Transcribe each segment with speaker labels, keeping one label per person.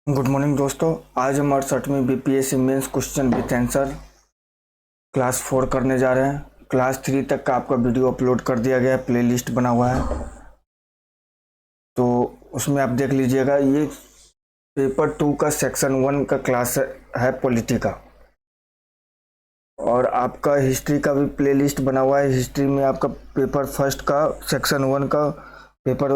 Speaker 1: Good morning दोस्तों। आज हम 68वीं BPSC mains question with answer class 4 करने जा रहे हैं। क्लास 3 तक का आपका वीडियो अपलोड कर दिया गया है, प्लेलिस्ट बना हुआ है, तो उसमें आप देख लीजिएगा। ये पेपर 2 का सेक्शन 1 का क्लास है पॉलिटी का, और आपका हिस्ट्री का भी प्लेलिस्ट बना हुआ है। हिस्ट्री में आपका पेपर फर्स्ट का सेक्शन 1 का पेपर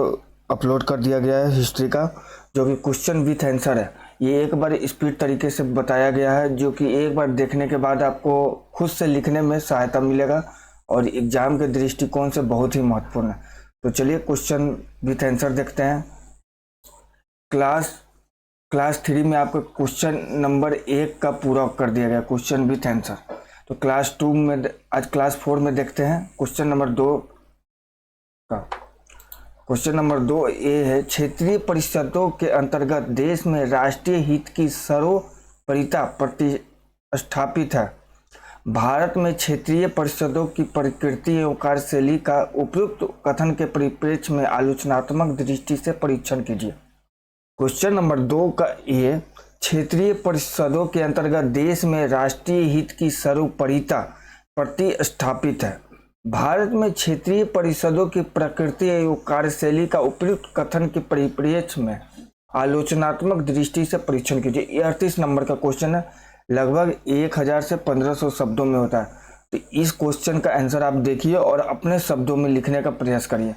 Speaker 1: अपलोड कर दिया गया है, हिस्ट्री का, जो कि क्वेश्चन विथ आंसर है। ये एक बार स्पीड तरीके से बताया गया है, जो कि एक बार देखने के बाद आपको खुद से लिखने में सहायता मिलेगा और एग्जाम के दृष्टिकोण से बहुत ही महत्वपूर्ण है। तो चलिए क्वेश्चन विथ आंसर देखते हैं। क्लास 3 में आपका क्वेश्चन नंबर 1 का पूरा कर दिया गया, क्वेश्चन विथ आंसर। तो क्लास 2 में, आज क्लास 4 में देखते हैं क्वेश्चन नंबर 2 का। क्वेश्चन नंबर 2 ये है, क्षेत्रीय परिषदों के अंतर्गत देश में राष्ट्रीय हित की सर्वोपरिता प्रतिस्थापित है। भारत में क्षेत्रीय परिषदों की प्रकृति एवं कार्यशैली का उपयुक्त कथन के परिप्रेक्ष्य में आलोचनात्मक दृष्टि से परीक्षण कीजिए। क्वेश्चन नंबर 2 का ये, क्षेत्रीय परिषदों के अंतर्गत देश में राष्ट्रीय हित की सर्वोपरिता प्रतिस्थापित है। भारत में क्षेत्रीय परिषदों की प्रकृति एवं कार्यशैली का उपयुक्त कथन के परिप्रेक्ष्य में आलोचनात्मक दृष्टि से परीक्षण कीजिए। ये 38 नंबर का क्वेश्चन है, लगभग 1000 से 1500 शब्दों में होता है। तो इस क्वेश्चन का आंसर आप देखिए और अपने शब्दों में लिखने का प्रयास करिए।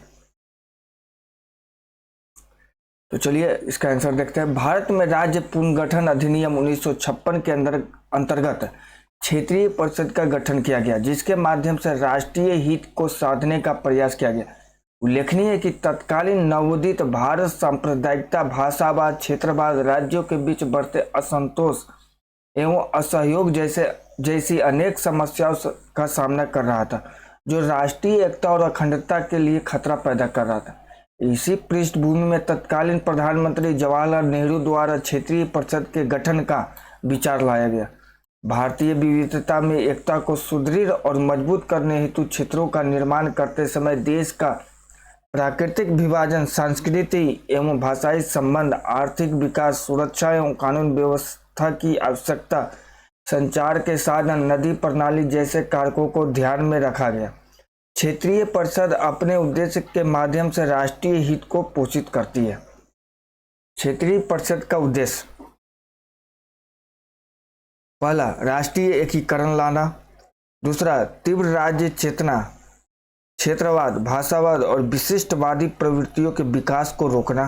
Speaker 1: तो चलिए इसका आंसर देखते हैं। भारत में राज्य पुनर्गठन अधिनियम 1956 के अंतर्गत क्षेत्रीय परिषद का गठन किया गया, जिसके माध्यम से राष्ट्रीय हित को साधने का प्रयास किया गया। उल्लेखनीय है कि तत्कालीन नवोदित भारत सांप्रदायिकता, भाषावाद, क्षेत्रवाद, राज्यों के बीच बढ़ते असंतोष एवं असहयोग जैसी अनेक समस्याओं का सामना कर रहा था, जो राष्ट्रीय एकता और अखंडता के लिए खतरा पैदा कर रहा था। इसी पृष्ठभूमि में तत्कालीन प्रधानमंत्री जवाहरलाल नेहरू द्वारा क्षेत्रीय परिषद के गठन का विचार लाया गया। भारतीय विविधता में एकता को सुदृढ़ और मजबूत करने हेतु क्षेत्रों का निर्माण करते समय देश का प्राकृतिक विभाजन, संस्कृति एवं भाषाई संबंध, आर्थिक विकास, सुरक्षा एवं कानून व्यवस्था की आवश्यकता, संचार के साधन, नदी प्रणाली जैसे कारकों को ध्यान में रखा गया। क्षेत्रीय परिषद अपने उद्देश्य के माध्यम से राष्ट्रीय हित को पोषित करती है। क्षेत्रीय परिषद का उद्देश्य, पहला राष्ट्रीय एकीकरण लाना, दूसरा तीव्र राज्य चेतना, क्षेत्रवाद, भाषावाद और विशिष्टवादी प्रवृत्तियों के विकास को रोकना,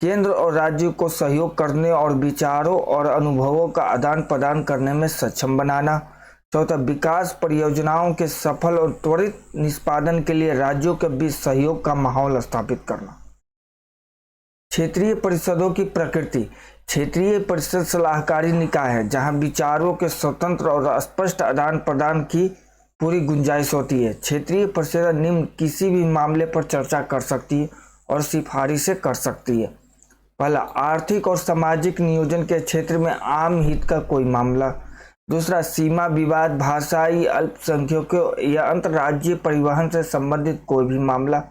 Speaker 1: केंद्र और राज्य को सहयोग करने और विचारों और अनुभवों का आदान प्रदान करने में सक्षम बनाना, चौथा विकास परियोजनाओं के सफल और त्वरित निष्पादन के लिए राज्यों के बीच सहयोग का माहौल स्थापित करना। क्षेत्रीय परिषदों की प्रकृति, क्षेत्रीय परिषद सलाहकारी निकाय है, जहां विचारों के स्वतंत्र और स्पष्ट आदान प्रदान की पूरी गुंजाइश होती है। क्षेत्रीय परिषद निम्न किसी भी मामले पर चर्चा कर सकती है और सिफारिशें कर सकती है। पहला, आर्थिक और सामाजिक नियोजन के क्षेत्र में आम हित का कोई मामला, दूसरा सीमा विवाद, भाषाई अल्पसंख्यकों या अंतर्राज्यीय परिवहन से संबंधित कोई भी मामला,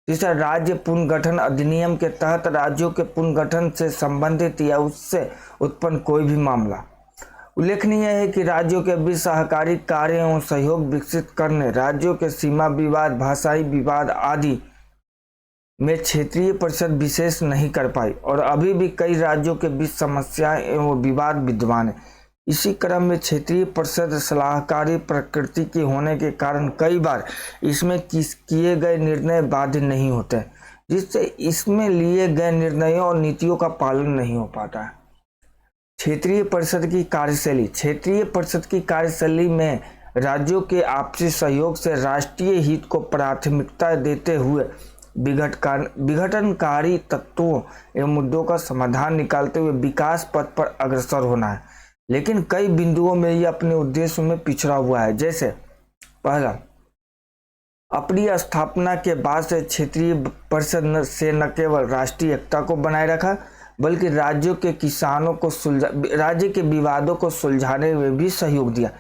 Speaker 1: तीसरा राज्य पुनर्गठन अधिनियम के तहत राज्यों के पुनर्गठन से संबंधित या उससे उत्पन्न कोई भी मामला। उल्लेखनीय है कि राज्यों के बीच सहकारी कार्य एवं सहयोग विकसित करने, राज्यों के सीमा विवाद, भाषाई विवाद आदि में क्षेत्रीय परिषद विशेष नहीं कर पाई और अभी भी कई राज्यों के बीच समस्याएं एवं विवाद विद्यमान है। इसी क्रम में क्षेत्रीय परिषद सलाहकारी प्रकृति के होने के कारण कई बार इसमें किए गए निर्णय बाध्य नहीं होते, जिससे इसमें लिए गए निर्णयों और नीतियों का पालन नहीं हो पाता है। क्षेत्रीय परिषद की कार्यशैली, क्षेत्रीय परिषद की कार्यशैली में राज्यों के आपसी सहयोग से राष्ट्रीय हित को प्राथमिकता देते हुए विघटनकारी तत्वों एवं मुद्दों का समाधान निकालते हुए विकास पथ पर अग्रसर होना है। लेकिन कई बिंदुओं में यह अपने उद्देश्य में पिछड़ा हुआ है। जैसे पहला, अपनी स्थापना के बाद से क्षेत्रीय परिषद से न केवल राष्ट्रीय एकता को बनाए रखा, बल्कि राज्यों के किसानों को राज्य के विवादों को सुलझाने में भी सहयोग दिया।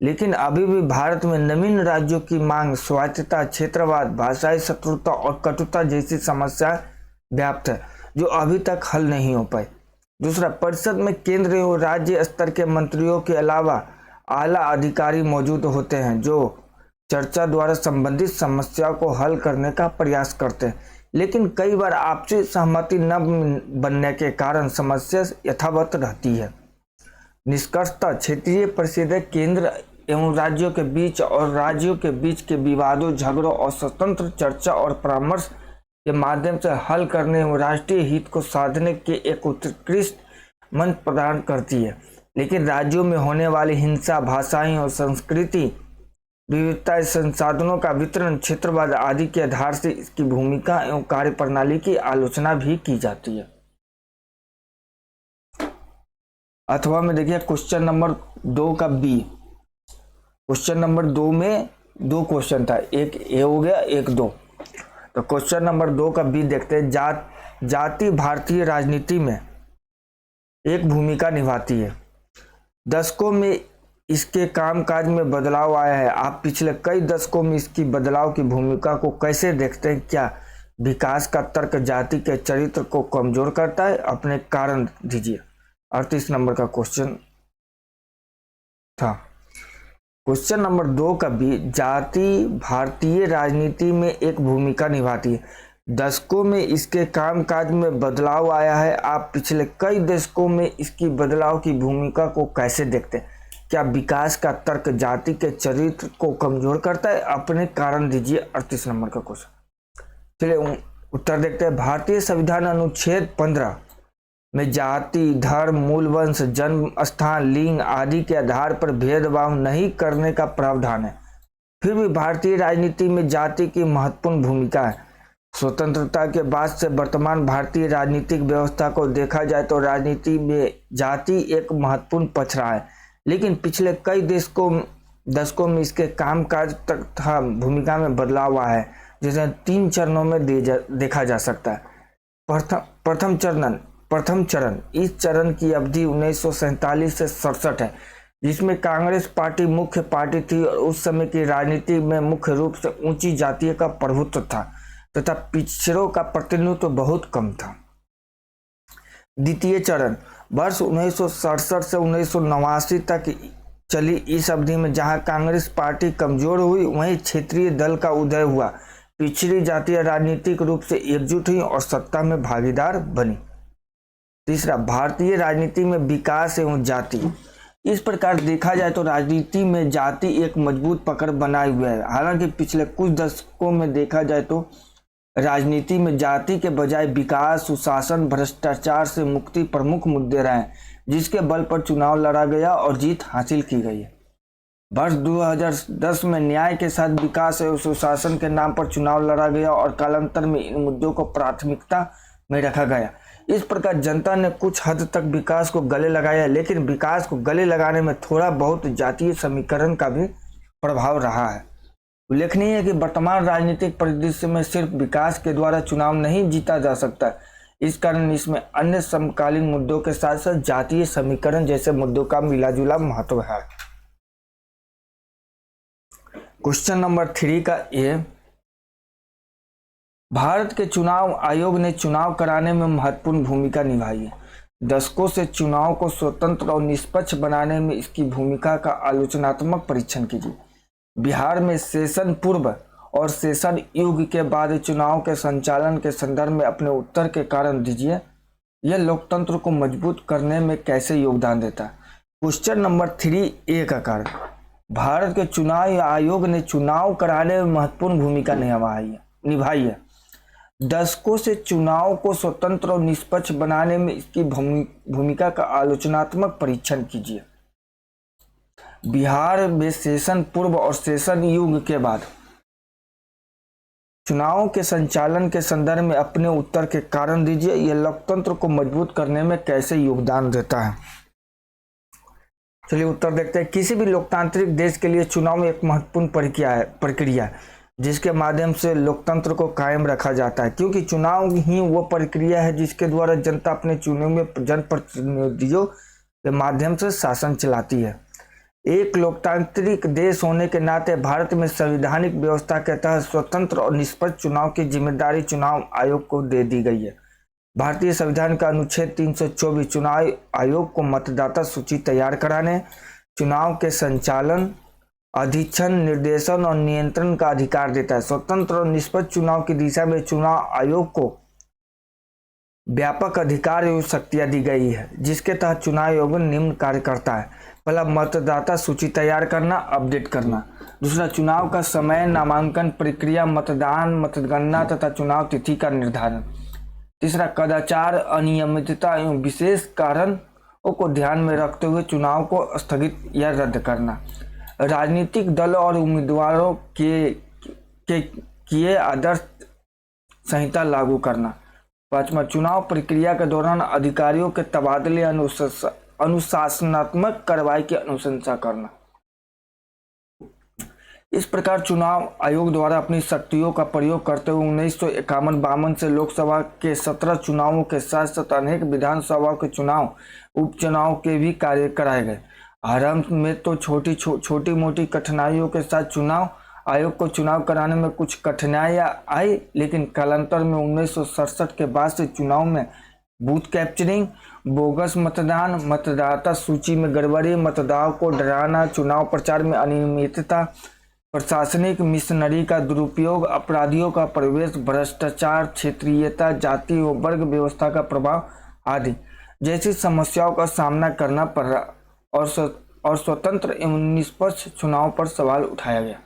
Speaker 1: लेकिन अभी भी भारत में नवीन राज्यों की मांग, स्वायत्तता, क्षेत्रवाद, भाषाई शत्रुता और कटुता जैसी समस्याएं व्याप्त है, जो अभी तक हल नहीं हो पाई। दूसरा, परिषद में केंद्र एवं राज्य स्तर के मंत्रियों के अलावा आला अधिकारी मौजूद होते हैं जो चर्चा द्वारा संबंधित समस्या को हल करने का प्रयास करते हैं, लेकिन कई बार आपसी सहमति न बनने के कारण समस्या यथावत रहती है। निष्कर्षतः क्षेत्रीय परिषदें केंद्र एवं राज्यों के बीच और राज्यों के बीच के विवादों, झगड़ों और स्वतंत्र चर्चा और परामर्श के माध्यम से हल करने एवं राष्ट्रीय हित को साधने के एक उत्कृष्ट मंच प्रदान करती है। लेकिन राज्यों में होने वाली हिंसा, भाषाएं और संस्कृति विविधता, संसाधनों का वितरण, क्षेत्रवाद आदि के आधार से इसकी भूमिका एवं कार्यप्रणाली की आलोचना भी की जाती है। अथवा में देखिए क्वेश्चन नंबर 2 का बी। क्वेश्चन नंबर 2 में 2 क्वेश्चन था, एक ए हो गया, एक 2। तो क्वेश्चन नंबर 2 का बी देखते हैं। जाति भारतीय राजनीति में एक भूमिका निभाती है। दशकों में इसके कामकाज में बदलाव आया है। आप पिछले कई दशकों में इसकी बदलाव की भूमिका को कैसे देखते हैं? क्या विकास का तर्क जाति के चरित्र को कमजोर करता है? अपने कारण दीजिए। 38 नंबर का क्वेश्चन था। क्वेश्चन नंबर 2 का भी, जाति भारतीय राजनीति में एक भूमिका निभाती है। दशकों में इसके कामकाज में बदलाव आया है। आप पिछले कई दशकों में इसकी बदलाव की भूमिका को कैसे देखते हैं? क्या विकास का तर्क जाति के चरित्र को कमजोर करता है? अपने कारण दीजिए। 38 नंबर का क्वेश्चन। चलिए उत्तर देखते हैं। भारतीय संविधान अनुच्छेद 15 में जाति, धर्म, मूल वंश, जन्म स्थान, लिंग आदि के आधार पर भेदभाव नहीं करने का प्रावधान है। फिर भी भारतीय राजनीति में जाति की महत्वपूर्ण भूमिका है। स्वतंत्रता के बाद से वर्तमान भारतीय राजनीतिक व्यवस्था को देखा जाए तो राजनीति में जाति एक महत्वपूर्ण पक्ष रहा है, लेकिन पिछले कई दशकों में इसके कामकाज तथा भूमिका में बदलाव आया है, जिसे 3 चरणों में देखा जा सकता है। प्रथम चरण, इस चरण की अवधि 1947 से 67 है, जिसमें कांग्रेस पार्टी मुख्य पार्टी थी और उस समय की राजनीति में मुख्य रूप से ऊंची जातियों का प्रभुत्व था तथा पिछड़ों का प्रतिनिधित्व बहुत कम था। द्वितीय चरण वर्ष 1967 से 1989 तक चली। इस अवधि में जहां कांग्रेस पार्टी कमजोर हुई, वहीं क्षेत्रीय दल का उदय हुआ। पिछड़ी जातियां राजनीतिक रूप से एकजुट हुई और सत्ता में भागीदार बनी। तीसरा, भारतीय राजनीति में विकास एवं जाति। इस प्रकार देखा जाए तो राजनीति में जाति एक मजबूत पकड़ बनाए हुए है। हालांकि पिछले कुछ दशकों में देखा जाए तो राजनीति में जाति के बजाय विकास, सुशासन, भ्रष्टाचार से मुक्ति प्रमुख मुद्दे रहे, जिसके बल पर चुनाव लड़ा गया और जीत हासिल की गई है। वर्ष 2010 में न्याय के साथ विकास एवं सुशासन के नाम पर चुनाव लड़ा गया और कालांतर में इन मुद्दों को प्राथमिकता में रखा गया। इस प्रकार जनता ने कुछ हद तक विकास को गले लगाया, लेकिन विकास को गले लगाने में थोड़ा बहुत जातीय समीकरण का भी प्रभाव रहा है। उल्लेखनीय है कि वर्तमान राजनीतिक परिदृश्य में सिर्फ विकास के द्वारा चुनाव नहीं जीता जा सकता। इस कारण इसमें अन्य समकालीन मुद्दों के साथ साथ जातीय समीकरण जैसे मुद्दों का मिलाजुला महत्व है। क्वेश्चन नंबर 3 का ए, भारत के चुनाव आयोग ने चुनाव कराने में महत्वपूर्ण भूमिका निभाई है। दशकों से चुनाव को स्वतंत्र और निष्पक्ष बनाने में इसकी भूमिका का आलोचनात्मक परीक्षण कीजिए। बिहार में सेशन पूर्व और सेशन युग के बाद चुनाव के संचालन के संदर्भ में अपने उत्तर के कारण दीजिए। यह लोकतंत्र को मजबूत करने में कैसे योगदान देता है? क्वेश्चन नंबर 3 ए का कारण, भारत के चुनाव आयोग ने चुनाव कराने में महत्वपूर्ण भूमिका निभाई है। दशकों से चुनाव को स्वतंत्र और निष्पक्ष बनाने में इसकी भूमिका का आलोचनात्मक परीक्षण कीजिए। बिहार में सेशन पूर्व और सेशन युग के बाद चुनाव के संचालन के संदर्भ में अपने उत्तर के कारण दीजिए। यह लोकतंत्र को मजबूत करने में कैसे योगदान देता है? चलिए उत्तर देखते हैं। किसी भी लोकतांत्रिक देश के लिए चुनाव एक महत्वपूर्ण प्रक्रिया है जिसके माध्यम से लोकतंत्र को कायम रखा जाता है, क्योंकि चुनाव ही वो प्रक्रिया है जिसके द्वारा जनता अपने चुने हुए जनप्रतिनिधियों के माध्यम से शासन चलाती है। एक लोकतांत्रिक देश होने के नाते भारत में संवैधानिक व्यवस्था के तहत स्वतंत्र और निष्पक्ष चुनाव की जिम्मेदारी चुनाव आयोग को दे दी गई है। भारतीय संविधान का अनुच्छेद 324 चुनाव आयोग को मतदाता सूची तैयार कराने, चुनाव के संचालन, अधीक्षण, निर्देशन और नियंत्रण का अधिकार देता है। स्वतंत्र और निष्पक्ष चुनाव की दिशा में चुनाव आयोग को व्यापक अधिकार एवं शक्तियां दी गई है, जिसके तहत चुनाव आयोग निम्न कार्य करता है। पहला, मतदाता सूची तैयार करना, अपडेट करना। दूसरा, चुनाव का समय, नामांकन प्रक्रिया, मतदान, मतगणना तथा चुनाव तिथि का निर्धारण। तीसरा, कदाचार, अनियमितता एवं विशेष कारणों को ध्यान में रखते हुए चुनाव को स्थगित या रद्द करना। राजनीतिक दलों और उम्मीदवारों के किए आदर्श संहिता लागू करना। पांचवा, चुनाव प्रक्रिया के दौरान अधिकारियों के तबादले, अनुशासनात्मक कार्रवाई की अनुशंसा करना। इस प्रकार चुनाव आयोग द्वारा अपनी शक्तियों का प्रयोग करते हुए 1951-52 से लोकसभा के 17 चुनावों के साथ साथ अनेक विधानसभा के चुनाव, उपचुनाव के भी कार्य कराए गए। आरंभ में तो छोटी मोटी कठिनाइयों के साथ चुनाव आयोग को चुनाव कराने में कुछ कठिनाइयां आई, लेकिन कालांतर में 1967 के बाद से चुनाव में बूथ कैप्चरिंग, बोगस मतदान, मतदाता सूची में गड़बड़ी, मतदाताओं को डराना, चुनाव प्रचार में अनियमितता, प्रशासनिक मिशनरी का दुरुपयोग, अपराधियों का प्रवेश, भ्रष्टाचार, क्षेत्रीयता, जाति व वर्ग व्यवस्था का प्रभाव आदि जैसी समस्याओं का सामना करना पड़ा और स्वतंत्र एवं निष्पक्ष चुनाव पर सवाल उठाया गया।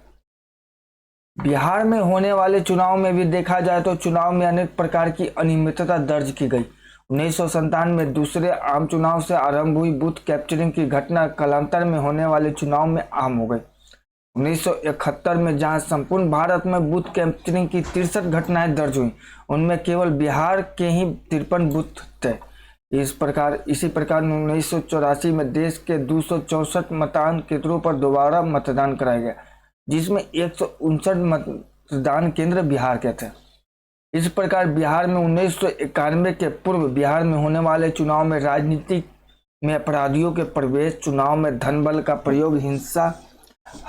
Speaker 1: बिहार में होने वाले चुनाव में भी देखा जाए तो चुनाव में अनेक प्रकार की अनियमितता दर्ज की गई। 1997 में दूसरे आम चुनाव से आरंभ हुई बूथ कैप्चरिंग की घटना कालांतर में होने वाले चुनाव में आम हो गई। 1971 में जहां संपूर्ण भारत में बूथ कैप्चरिंग की 63 घटनाएं दर्ज हुई, उनमें केवल बिहार के ही 53 बूथ थे। इसी प्रकार 1984 में देश के 264 मतदान केंद्रों पर दोबारा मतदान कराया गया, जिसमें 159 मतदान केंद्र बिहार के थे। इस प्रकार बिहार में 1991 के पूर्व बिहार में होने वाले चुनाव में राजनीति में अपराधियों के प्रवेश, चुनाव में धन बल का प्रयोग, हिंसा,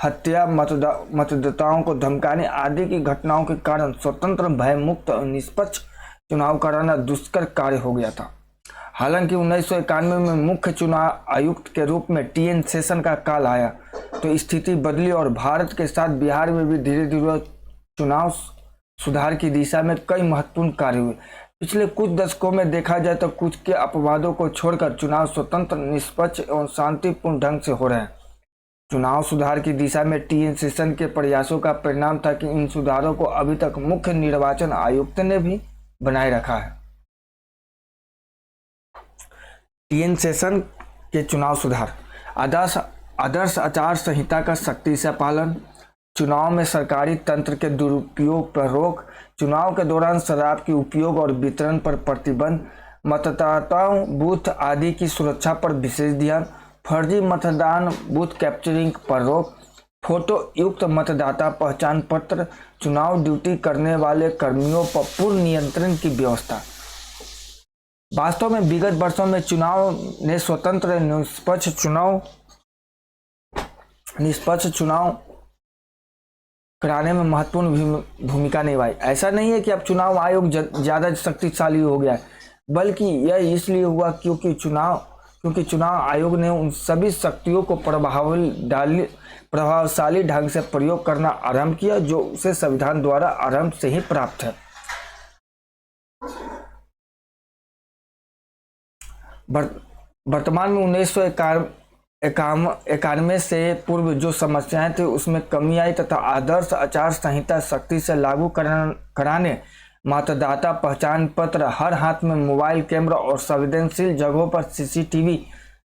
Speaker 1: हत्या, मतदाताओं को धमकाने आदि की घटनाओं के कारण स्वतंत्र, भयमुक्त और निष्पक्ष चुनाव कराना दुष्कर कार्य हो गया था। हालांकि 1991 में मुख्य चुनाव आयुक्त के रूप में टी.एन. शेषन का काल आया तो स्थिति बदली और भारत के साथ बिहार में भी धीरे धीरे चुनाव सुधार की दिशा में कई महत्वपूर्ण कार्य हुए। पिछले कुछ दशकों में देखा जाए तो कुछ के अपवादों को छोड़कर चुनाव स्वतंत्र, निष्पक्ष एवं शांतिपूर्ण ढंग से हो रहे हैं। चुनाव सुधार की दिशा में टी.एन. शेषन के प्रयासों का परिणाम था कि इन सुधारों को अभी तक मुख्य निर्वाचन आयुक्त ने भी बनाए रखा है। टी.एन. शेषन के चुनाव सुधार, आदर्श आचार संहिता का सख्ती से पालन, चुनाव में सरकारी तंत्र के दुरुपयोग पर रोक, चुनाव के दौरान शराब के उपयोग और वितरण पर प्रतिबंध, मतदाताओं, बूथ आदि की सुरक्षा पर विशेष ध्यान, फर्जी मतदान, बूथ कैप्चरिंग पर रोक, फोटो युक्त मतदाता पहचान पत्र, चुनाव ड्यूटी करने वाले कर्मियों पर पूर्ण नियंत्रण की व्यवस्था। वास्तव में विगत वर्षों में चुनाव ने स्वतंत्र निष्पक्ष चुनाव कराने में महत्वपूर्ण भूमिका निभाई। ऐसा नहीं है कि अब चुनाव आयोग ज्यादा शक्तिशाली हो गया है, बल्कि यह इसलिए हुआ क्योंकि चुनाव आयोग ने उन सभी शक्तियों को प्रभावशाली ढंग से प्रयोग करना आरंभ किया जो उसे संविधान द्वारा आरंभ से ही प्राप्त है। वर्तमान में 1991 से पूर्व जो समस्याएं थी उसमें कमी आई तथा आदर्श आचार संहिता सख्ती से लागू कराने, मतदाता पहचान पत्र, हर हाथ में मोबाइल कैमरा और संवेदनशील जगहों पर सीसीटीवी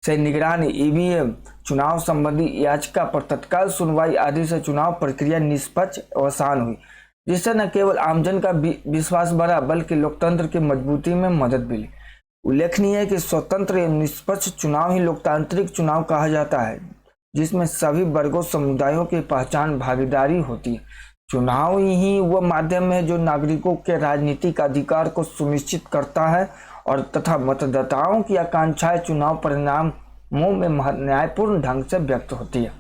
Speaker 1: से निगरानी, ईवीएम, चुनाव संबंधी याचिका पर तत्काल सुनवाई आदि से चुनाव प्रक्रिया निष्पक्ष और आसान हुई, जिससे न केवल आमजन का विश्वास बढ़ा बल्कि लोकतंत्र की मजबूती में मदद मिली। उल्लेखनीय है कि स्वतंत्र एवं निष्पक्ष चुनाव ही लोकतांत्रिक चुनाव कहा जाता है, जिसमें सभी वर्गों समुदायों की पहचान भागीदारी होती है। चुनाव ही वह माध्यम है जो नागरिकों के राजनीतिक अधिकार को सुनिश्चित करता है और तथा मतदाताओं की आकांक्षाएं चुनाव परिणामों में न्यायपूर्ण ढंग से व्यक्त होती है।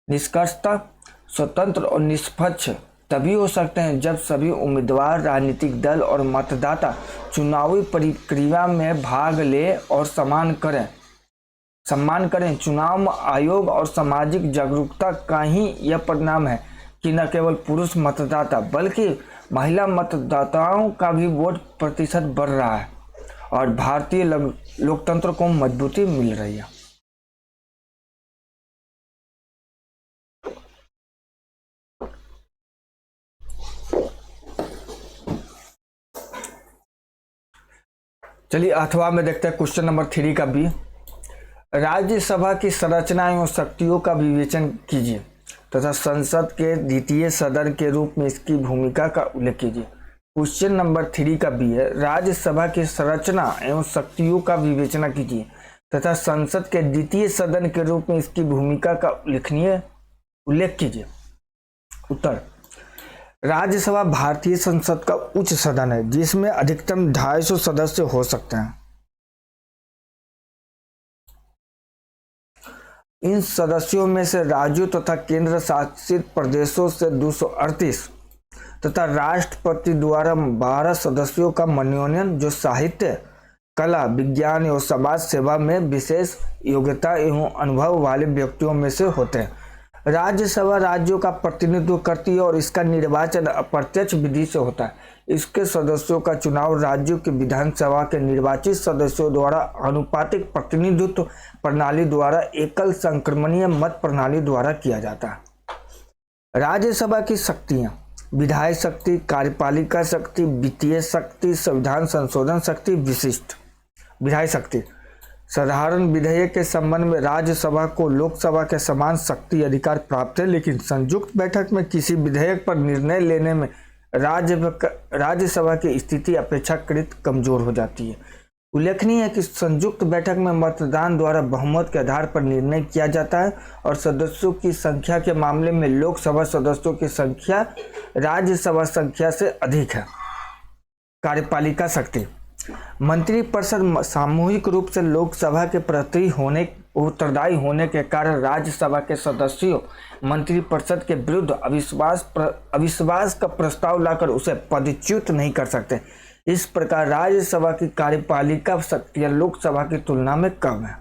Speaker 1: निष्कर्षतः स्वतंत्र और निष्पक्ष तभी हो सकते हैं जब सभी उम्मीदवार, राजनीतिक दल और मतदाता चुनावी प्रक्रिया में भाग ले और सम्मान करें। चुनाव आयोग और सामाजिक जागरूकता का ही यह परिणाम है कि न केवल पुरुष मतदाता बल्कि महिला मतदाताओं का भी वोट प्रतिशत बढ़ रहा है और भारतीय लोकतंत्र को मजबूती मिल रही है। चलिए अथवा में देखते हैं क्वेश्चन नंबर 3 का बी। राज्यसभा की संरचना एवं शक्तियों का विवेचन कीजिए तथा संसद के द्वितीय सदन के रूप में इसकी भूमिका का उल्लेख कीजिए। क्वेश्चन नंबर 3 का बी है, राज्यसभा की संरचना एवं शक्तियों का विवेचना कीजिए तथा संसद के द्वितीय सदन के रूप में इसकी भूमिका का उल्लेख कीजिए। उत्तर, राज्यसभा भारतीय संसद का उच्च सदन है जिसमें अधिकतम 250 सदस्य हो सकते हैं। इन सदस्यों में से राज्यों तथा केंद्र शासित प्रदेशों से 238 तथा राष्ट्रपति द्वारा 12 सदस्यों का मनोनयन जो साहित्य, कला, विज्ञान एवं समाज सेवा में विशेष योग्यता एवं अनुभव वाले व्यक्तियों में से होते हैं। राज्यसभा राज्यों का प्रतिनिधित्व करती है और इसका निर्वाचन अप्रत्यक्ष विधि से होता है। इसके सदस्यों का चुनाव राज्यों की विधानसभा के निर्वाचित सदस्यों द्वारा आनुपातिक प्रतिनिधित्व प्रणाली द्वारा एकल संक्रमणीय मत प्रणाली द्वारा किया जाता है। राज्यसभा की शक्तियां: विधायी शक्ति, कार्यपालिका शक्ति, वित्तीय शक्ति, संविधान संशोधन शक्ति। विशिष्ट विधायी शक्ति: साधारण विधेयक के संबंध में राज्यसभा को लोकसभा के समान शक्ति अधिकार प्राप्त है, लेकिन संयुक्त बैठक में किसी विधेयक पर निर्णय लेने में राज्यसभा की स्थिति अपेक्षाकृत कमजोर हो जाती है। उल्लेखनीय है कि संयुक्त बैठक में मतदान द्वारा बहुमत के आधार पर निर्णय किया जाता है और सदस्यों की संख्या के मामले में लोकसभा सदस्यों की संख्या राज्यसभा संख्या से अधिक है। कार्यपालिका शक्ति: मंत्रिपरिषद सामूहिक रूप से लोकसभा के प्रति उत्तरदायी होने के कारण राज्यसभा के सदस्यों मंत्रिपरिषद के विरुद्ध अविश्वास का प्रस्ताव लाकर उसे पदच्युत नहीं कर सकते। इस प्रकार राज्यसभा की कार्यपालिका शक्तियां लोकसभा की तुलना में कम है।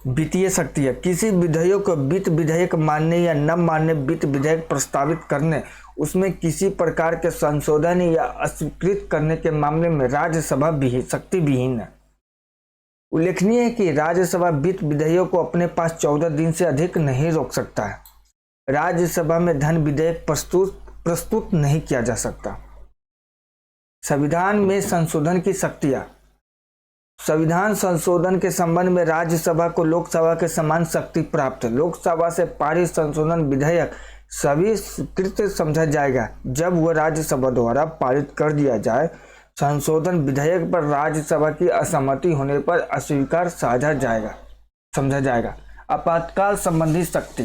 Speaker 1: वित्तीय शक्तियां: किसी विधेयक को वित्त विधेयक मानने या न मानने, वित्त विधेयक प्रस्तावित करने, उसमें किसी प्रकार के संशोधन या अस्वीकृत करने के मामले में राज्यसभा शक्ति विहीन है। उल्लेखनीय है कि राज्यसभा वित्त विधेयक को अपने पास 14 दिन से अधिक नहीं रोक सकता है। राज्यसभा में धन विधेयक प्रस्तुत नहीं किया जा सकता। संविधान में संशोधन की शक्तियां: संविधान संशोधन के संबंध में राज्यसभा को लोकसभा के समान शक्ति प्राप्त है। लोकसभा से पारित संशोधन विधेयक सभी स्वीकृत समझा जाएगा जब वह राज्यसभा द्वारा पारित कर दिया जाए। संशोधन विधेयक पर राज्यसभा की असहमति होने पर अस्वीकार समझा जाएगा। आपातकाल संबंधी शक्ति: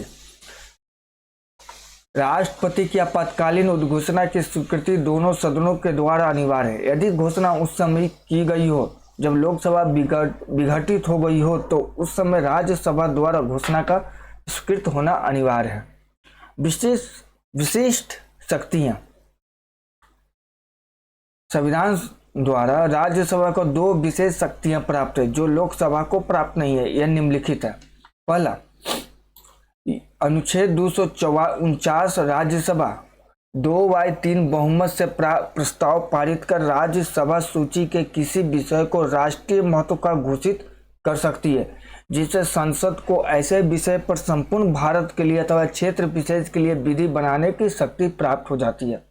Speaker 1: राष्ट्रपति की आपातकालीन उद्घोषणा की स्वीकृति दोनों सदनों के द्वारा अनिवार्य है। यदि घोषणा उस समय की गई हो जब लोकसभा विघटित हो गई हो तो उस समय राज्यसभा द्वारा घोषणा का स्वीकृत होना अनिवार्य है। विशिष्ट शक्तियां: संविधान द्वारा राज्यसभा को 2 विशेष शक्तियां प्राप्त है जो लोकसभा को प्राप्त नहीं है। यह निम्नलिखित है। पहला, अनुच्छेद 249 राज्यसभा 2/3 बहुमत से प्रस्ताव पारित कर राज्यसभा सूची के किसी विषय को राष्ट्रीय महत्व का घोषित कर सकती है, जिससे संसद को ऐसे विषय पर संपूर्ण भारत के लिए अथवा क्षेत्र विशेष के लिए विधि बनाने की शक्ति प्राप्त हो जाती है।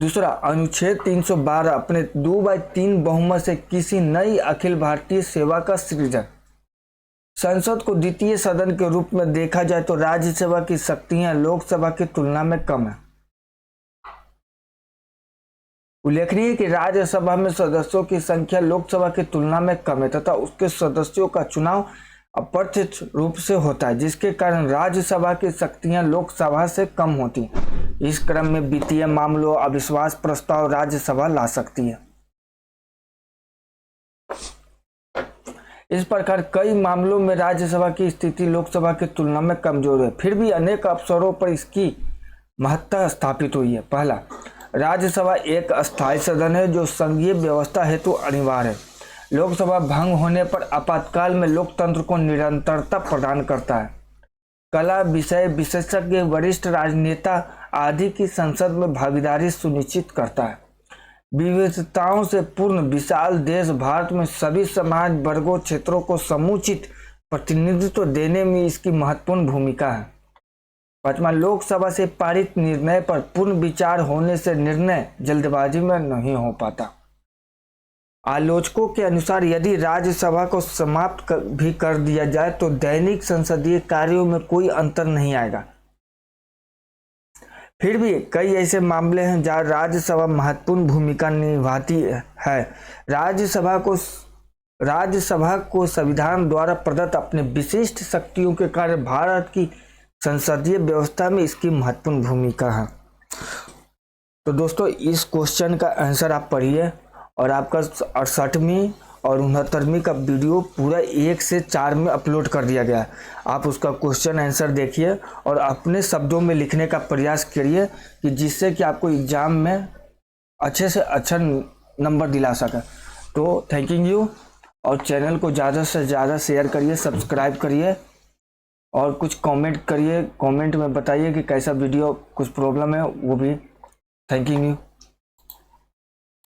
Speaker 1: दूसरा, अनुच्छेद 312 अपने 2/3 बहुमत से किसी नई अखिल भारतीय सेवा का सृजन। संसद को द्वितीय सदन के रूप में देखा जाए तो राज्यसभा की शक्तियां लोकसभा की तुलना में कम है। उल्लेखनीय है कि राज्यसभा में सदस्यों की संख्या लोकसभा की तुलना में कम है तथा उसके सदस्यों का चुनाव अप्रत्यक्ष रूप से होता है, जिसके कारण राज्यसभा की शक्तियां लोकसभा से कम होती हैं। इस क्रम में वित्तीय मामलों अविश्वास प्रस्ताव राज्यसभा ला सकती है। इस प्रकार कई मामलों में राज्यसभा की स्थिति लोकसभा की तुलना में कमजोर है, फिर भी अनेक अवसरों पर इसकी महत्ता स्थापित हुई है। पहला, राज्यसभा एक अस्थायी सदन है जो संघीय व्यवस्था हेतु अनिवार्य है। लोकसभा भंग होने पर आपातकाल में लोकतंत्र को निरंतरता प्रदान करता है। कला, विषय विशेषज्ञ, वरिष्ठ राजनेता आदि की संसद में भागीदारी सुनिश्चित करता है। विविधताओं से पूर्ण विशाल देश भारत में सभी समाज वर्गों क्षेत्रों को समुचित प्रतिनिधित्व देने में इसकी महत्वपूर्ण भूमिका है। पांचवा, लोकसभा से पारित निर्णय पर पूर्ण विचार होने से निर्णय जल्दबाजी में नहीं हो पाता। आलोचकों के अनुसार यदि राज्यसभा को समाप्त भी कर दिया जाए तो दैनिक संसदीय कार्यों में कोई अंतर नहीं आएगा। फिर भी कई ऐसे मामले हैं जहां राज्यसभा महत्वपूर्ण भूमिका निभाती है। राज्यसभा को संविधान द्वारा प्रदत्त अपने विशिष्ट शक्तियों के कारण भारत की संसदीय व्यवस्था में इसकी महत्वपूर्ण भूमिका है। तो दोस्तों, इस क्वेश्चन का आंसर आप पढ़िए और आपका 68वीं और 69वीं का वीडियो पूरा 1 से 4 में अपलोड कर दिया गया है। आप उसका क्वेश्चन आंसर देखिए और अपने शब्दों में लिखने का प्रयास करिए कि जिससे कि आपको एग्जाम में अच्छे से अच्छा नंबर दिला सके। तो थैंक यू, और चैनल को ज़्यादा से ज़्यादा शेयर करिए, सब्सक्राइब करिए और कुछ कमेंट करिए। कमेंट में बताइए कि कैसा वीडियो, कुछ प्रॉब्लम है वो भी। Thank you.